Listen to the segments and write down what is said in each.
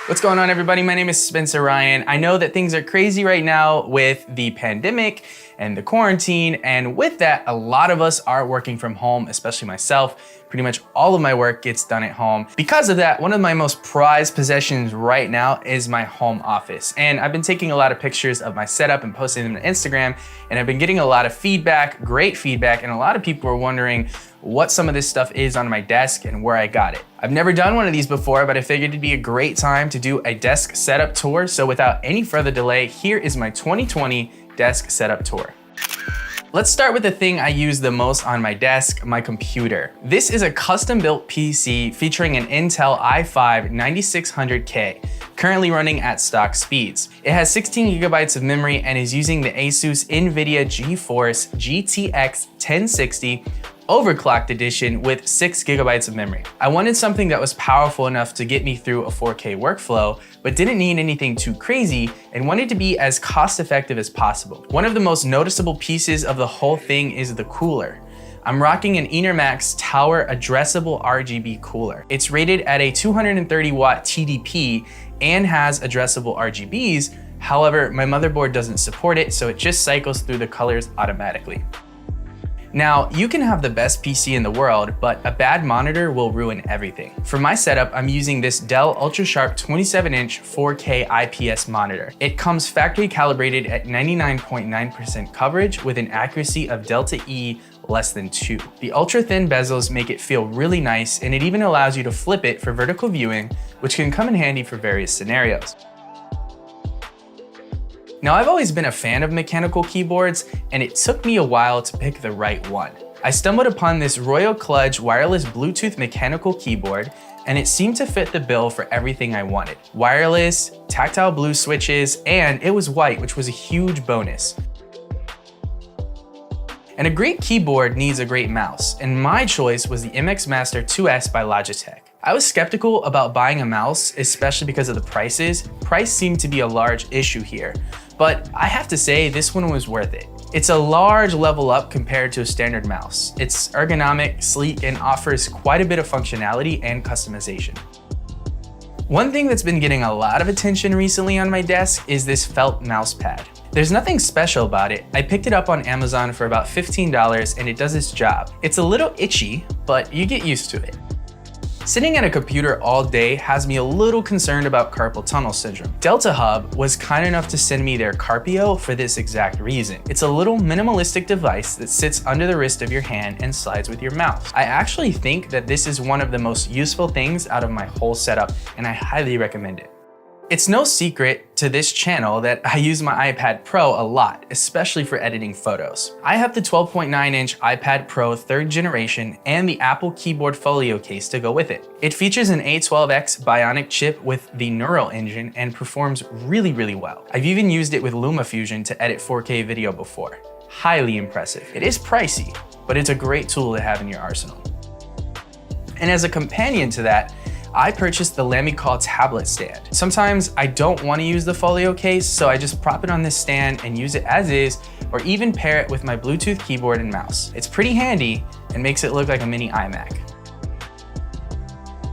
What's going on, everybody? My name is Spencer Ryan. I know that things are crazy right now with the pandemic and the quarantine, and with that, a lot of us are working from home, especially myself. Pretty much all of my work gets done at home. Because of that, one of my most prized possessions right now is my home office. And I've been taking a lot of pictures of my setup and posting them to Instagram, and I've been getting a lot of feedback, great feedback, and a lot of people are wondering what some of this stuff is on my desk and where I got it. I've never done one of these before, but I figured it'd be a great time to do a desk setup tour. So without any further delay, here is my 2020 desk setup tour. Let's start with the thing I use the most on my desk, my computer. This is a custom-built PC featuring an Intel i5 9600K, currently running at stock speeds. It has 16 gigabytes of memory and is using the Asus NVIDIA GeForce GTX 1060 overclocked edition with 6 gigabytes of memory. I wanted something that was powerful enough to get me through a 4K workflow, but didn't need anything too crazy and wanted to be as cost-effective as possible. One of the most noticeable pieces of the whole thing is the cooler. I'm rocking an Enermax Tower addressable RGB cooler. It's rated at a 230 watt TDP and has addressable RGBs. However, my motherboard doesn't support it, so it just cycles through the colors automatically. Now, you can have the best PC in the world, but a bad monitor will ruin everything. For my setup, I'm using this Dell UltraSharp 27-inch 4K IPS monitor. It comes factory calibrated at 99.9% coverage with an accuracy of delta E less than 2. The ultra-thin bezels make it feel really nice, and it even allows you to flip it for vertical viewing, which can come in handy for various scenarios. Now, I've always been a fan of mechanical keyboards, and it took me a while to pick the right one. I stumbled upon this Royal Kludge wireless Bluetooth mechanical keyboard, and it seemed to fit the bill for everything I wanted. Wireless, tactile blue switches, and it was white, which was a huge bonus. And a great keyboard needs a great mouse, and my choice was the MX Master 2S by Logitech. I was skeptical about buying a mouse, especially because of the prices. Price seemed to be a large issue here, but I have to say this one was worth it. It's a large level up compared to a standard mouse. It's ergonomic, sleek, and offers quite a bit of functionality and customization. One thing that's been getting a lot of attention recently on my desk is this felt mouse pad. There's nothing special about it. I picked it up on Amazon for about $15 and it does its job. It's a little itchy, but you get used to it. Sitting at a computer all day has me a little concerned about carpal tunnel syndrome. Delta Hub was kind enough to send me their Carpio for this exact reason. It's a little minimalistic device that sits under the wrist of your hand and slides with your mouse. I actually think that this is one of the most useful things out of my whole setup, and I highly recommend it. It's no secret to this channel that I use my iPad Pro a lot, especially for editing photos. I have the 12.9-inch iPad Pro 3rd generation and the Apple Keyboard Folio case to go with it. It features an A12X Bionic chip with the Neural engine and performs really well. I've even used it with LumaFusion to edit 4K video before. Highly impressive. It is pricey, but it's a great tool to have in your arsenal. And as a companion to that, I purchased the Lamicall tablet stand. Sometimes I don't want to use the folio case, so I just prop it on this stand and use it as is, or even pair it with my Bluetooth keyboard and mouse. It's pretty handy and makes it look like a mini iMac.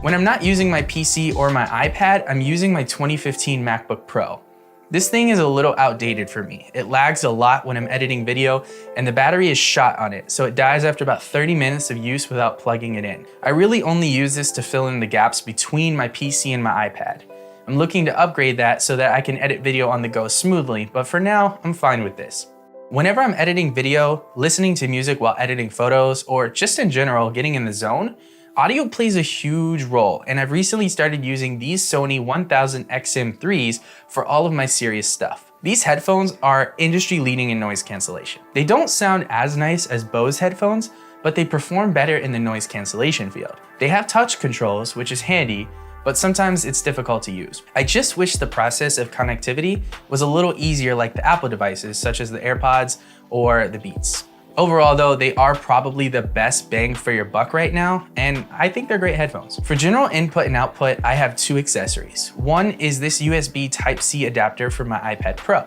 When I'm not using my PC or my iPad, I'm using my 2015 MacBook Pro. This thing is a little outdated for me. It lags a lot when I'm editing video, and the battery is shot on it, so it dies after about 30 minutes of use without plugging it in. I really only use this to fill in the gaps between my PC and my iPad. I'm looking to upgrade that so that I can edit video on the go smoothly, but for now, I'm fine with this. Whenever I'm editing video, listening to music while editing photos, or just in general getting in the zone, audio plays a huge role, and I've recently started using these Sony 1000 XM3s for all of my serious stuff. These headphones are industry leading in noise cancellation. They don't sound as nice as Bose headphones, but they perform better in the noise cancellation field. They have touch controls, which is handy, but sometimes it's difficult to use. I just wish the process of connectivity was a little easier like the Apple devices, such as the AirPods or the Beats. Overall though, they are probably the best bang for your buck right now, and I think they're great headphones. For general input and output, I have two accessories. One is this USB Type-C adapter for my iPad Pro.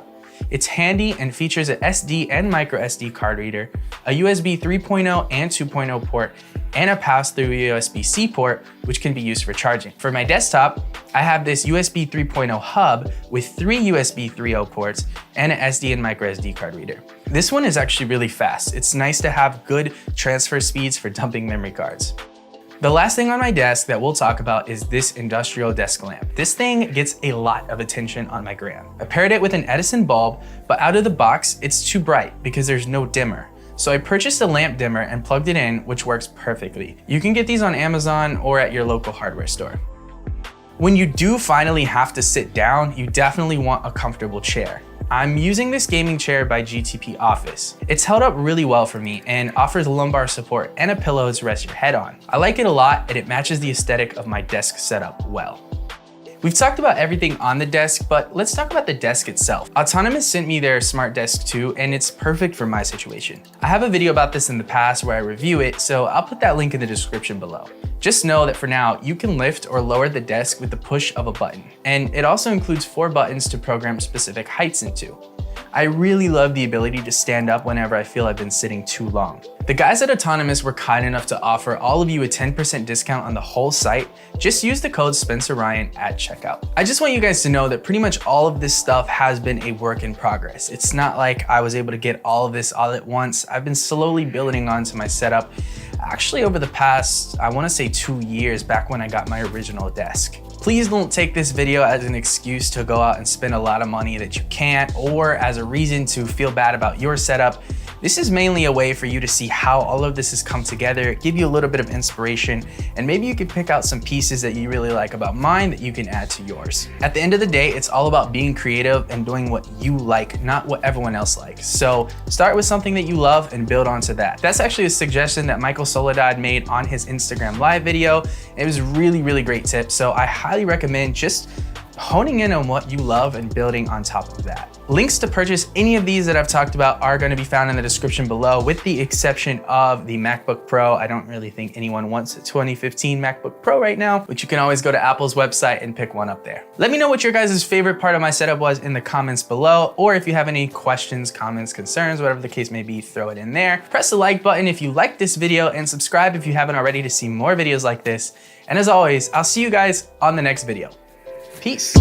It's handy and features an SD and micro SD card reader, a USB 3.0 and 2.0 port, and a pass-through USB-C port, which can be used for charging. For my desktop, I have this USB 3.0 hub with 3 USB 3.0 ports and an SD and micro SD card reader. This one is actually really fast. It's nice to have good transfer speeds for dumping memory cards. The last thing on my desk that we'll talk about is this industrial desk lamp. This thing gets a lot of attention on my gram. I paired it with an Edison bulb, but out of the box, it's too bright because there's no dimmer. So I purchased a lamp dimmer and plugged it in, which works perfectly. You can get these on Amazon or at your local hardware store. When you do finally have to sit down, you definitely want a comfortable chair. I'm using this gaming chair by GTP Office. It's held up really well for me and offers lumbar support and a pillow to rest your head on. I like it a lot and it matches the aesthetic of my desk setup well. We've talked about everything on the desk, but let's talk about the desk itself. Autonomous sent me their SmartDesk 2 and it's perfect for my situation. I have a video about this in the past where I review it, so I'll put that link in the description below. Just know that for now, you can lift or lower the desk with the push of a button. And it also includes 4 buttons to program specific heights into. I really love the ability to stand up whenever I feel I've been sitting too long. The guys at Autonomous were kind enough to offer all of you a 10% discount on the whole site. Just use the code SpencerRyan at checkout. I just want you guys to know that pretty much all of this stuff has been a work in progress. It's not like I was able to get all of this all at once. I've been slowly building onto my setup. Actually, over the past, I want to say 2 years back when I got my original desk. Please don't take this video as an excuse to go out and spend a lot of money that you can't, or as a reason to feel bad about your setup. This is mainly a way for you to see how all of this has come together, give you a little bit of inspiration, and maybe you can pick out some pieces that you really like about mine that you can add to yours. At the end of the day, it's all about being creative and doing what you like, not what everyone else likes. So start with something that you love and build onto that. That's actually a suggestion that Michael Soledad made on his Instagram live video. It was really great tip. So I highly recommend just honing in on what you love and building on top of that. Links to purchase any of these that I've talked about are going to be found in the description below, with the exception of the MacBook Pro. I don't really think anyone wants a 2015 MacBook Pro right now, but you can always go to Apple's website and pick one up there. Let me know what your guys' favorite part of my setup was in the comments below, or if you have any questions, comments, concerns, whatever the case may be, throw it in there. Press the like button if you liked this video and subscribe if you haven't already to see more videos like this. And as always, I'll see you guys on the next video. Peace.